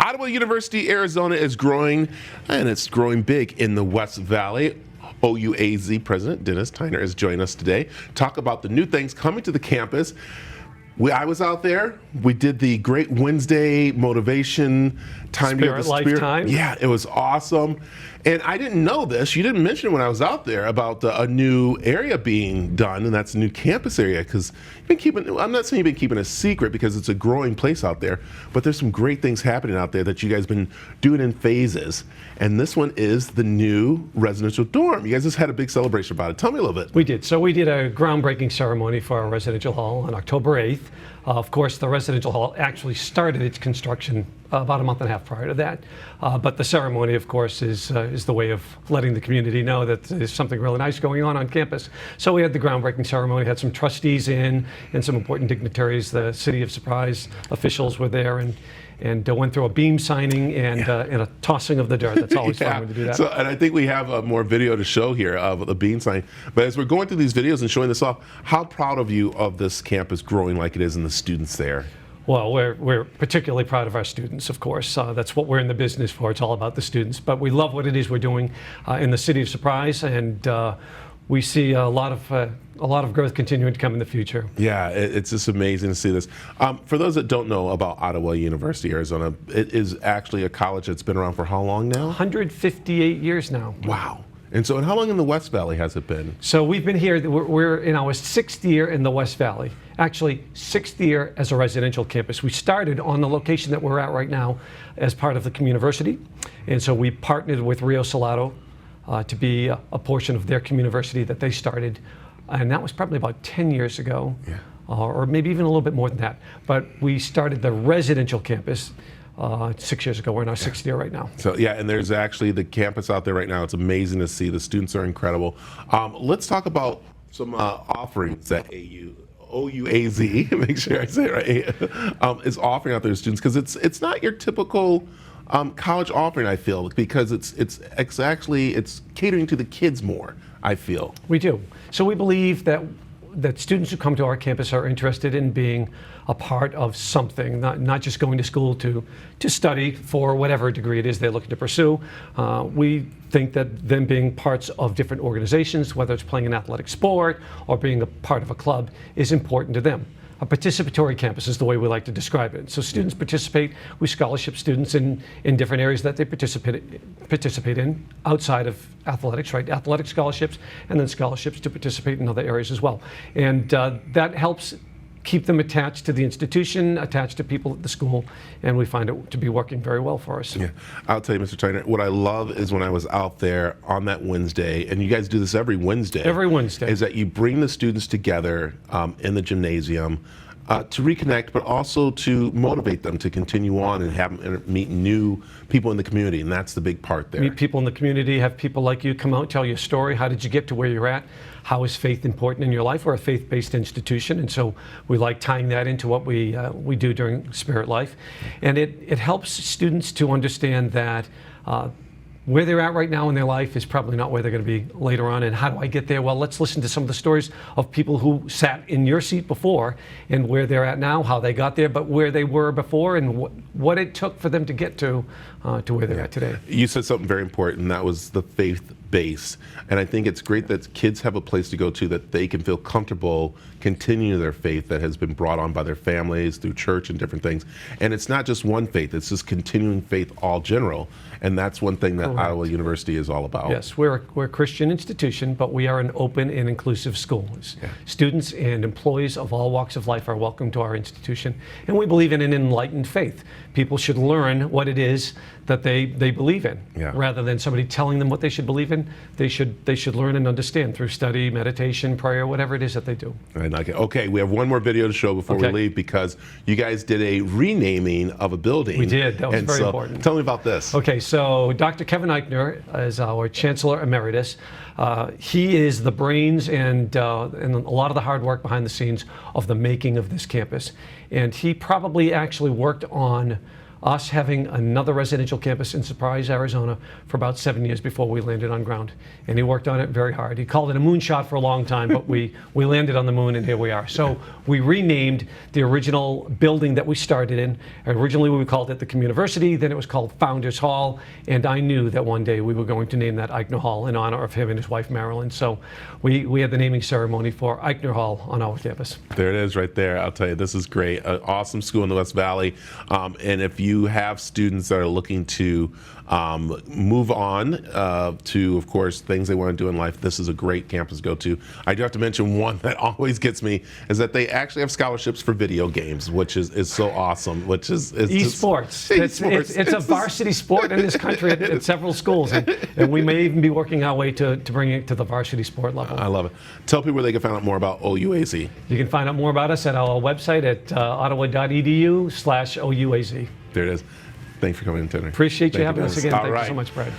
Ottawa University, Arizona is growing, and it's growing big in the West Valley. OUAZ President Dennis Tyner is joining us today. Talk about the new things coming to the campus. I was out there. We did the Great Wednesday motivation time. Spirit Lifetime. Yeah, it was awesome. And I didn't know this. You didn't mention when I was out there about a new area being done, and that's a new campus area. Because you've been keeping, I'm not saying you've been keeping a secret because it's a growing place out there, but there's some great things happening out there that you guys have been doing in phases. And this one is the new residential dorm. You guys just had a big celebration about it. Tell me a little bit. We did. So we did a groundbreaking ceremony for our residential hall on October 8th. Of course, the residential hall actually started its construction about a month and a half prior to that. But the ceremony, of course, is the way of letting the community know that there's something really nice going on campus. So we had the groundbreaking ceremony, had some trustees in and some important dignitaries. The City of Surprise officials were there and went through a beam signing and a tossing of the dirt. That's always fun when you do that. So, and I think we have more video to show here of the beam signing. But as we're going through these videos and showing this off, how proud of you of this campus growing like it is and the students there? Well, we're particularly proud of our students, of course. That's what we're in the business for. It's all about the students. But we love what it is we're doing in the City of Surprise, and we see a lot of growth continuing to come in the future. Yeah, it's just amazing to see this. For those that don't know about Ottawa University, Arizona, it is actually a college that's been around for how long now? 158 years now. Wow. And so, and how long in the West Valley has it been? So we've been here, we're in our 6th year in the West Valley. Actually, 6th year as a residential campus. We started on the location that we're at right now as part of the community. And so we partnered with Rio Salado to be a portion of their community that they started. And that was probably about 10 years ago, or maybe even a little bit more than that. But we started the residential campus 6 years ago. We're in our 6th year right now. So yeah, and there's actually the campus out there right now. It's amazing to see. The students are incredible. Let's talk about some offerings that OUAZ, make sure I say it right, is offering out there to students, because it's not your typical college offering, I feel, because it's actually catering to the kids more, I feel. We do. So we believe that students who come to our campus are interested in being a part of something, not just going to school to study for whatever degree it is they're looking to pursue. We think that them being parts of different organizations, whether it's playing an athletic sport or being a part of a club, is important to them. A participatory campus is the way we like to describe it. So students participate, we scholarship students in different areas that they participate in outside of athletics, right? Athletic scholarships, and then scholarships to participate in other areas as well. And that helps keep them attached to the institution, attached to people at the school, and we find it to be working very well for us. Yeah, I'll tell you, Mr. Tyner, what I love is when I was out there on that Wednesday, and you guys do this every Wednesday. Every Wednesday. Is that you bring the students together in the gymnasium to reconnect, but also to motivate them to continue on and have meet new people in the community, and that's the big part there. Meet people in the community, have people like you come out, tell your story. How did you get to where you're at? How is faith important in your life? We're a faith-based institution, and so we like tying that into what we do during Spirit Life. And it helps students to understand that where they're at right now in their life is probably not where they're going to be later on. And how do I get there? Well, let's listen to some of the stories of people who sat in your seat before and where they're at now, how they got there, but where they were before and what it took for them to get to where they're at today. You said something very important, and that was the faith base. And I think it's great that kids have a place to go to that they can feel comfortable continuing their faith that has been brought on by their families through church and different things. And it's not just one faith, it's just continuing faith all general. And that's one thing that Ottawa University is all about. Yes, we're a Christian institution, but we are an open and inclusive school. Students and employees of all walks of life are welcome to our institution. And we believe in an enlightened faith. People should learn what it is that they believe in, rather than somebody telling them what they should believe in. They should learn and understand through study, meditation, prayer, whatever it is that they do. I like it. Okay, we have one more video to show before we leave, because you guys did a renaming of a building. We did. That was very important. Tell me about this. Okay, so Dr. Kevin Eichner is our Chancellor Emeritus. He is the brains and a lot of the hard work behind the scenes of the making of this campus. And he probably actually worked on us having another residential campus in Surprise, Arizona for about 7 years before we landed on ground. And he worked on it very hard. He called it a moonshot for a long time, but we landed on the moon, and here we are. So we renamed the original building that we started in. Originally we called it the Communiversity, then it was called Founders Hall, and I knew that one day we were going to name that Eichner Hall in honor of him and his wife Marilyn. So we had the naming ceremony for Eichner Hall on our campus. There it is right there. I'll tell you, this is great. An awesome school in the West Valley. And if you have students that are looking to move on to, of course, things they want to do in life, this is a great campus to go to. I do have to mention one that always gets me is that they actually have scholarships for video games, which is so awesome, which is esports. It's a varsity sport in this country at several schools, and we may even be working our way to bring it to the varsity sport level. I love it. Tell people where they can find out more about OUAZ. You can find out more about us at our website at ottawa.edu/OUAZ. There it is. Thanks for coming in today. Appreciate you having us again. All Thank right. you so much, Brad.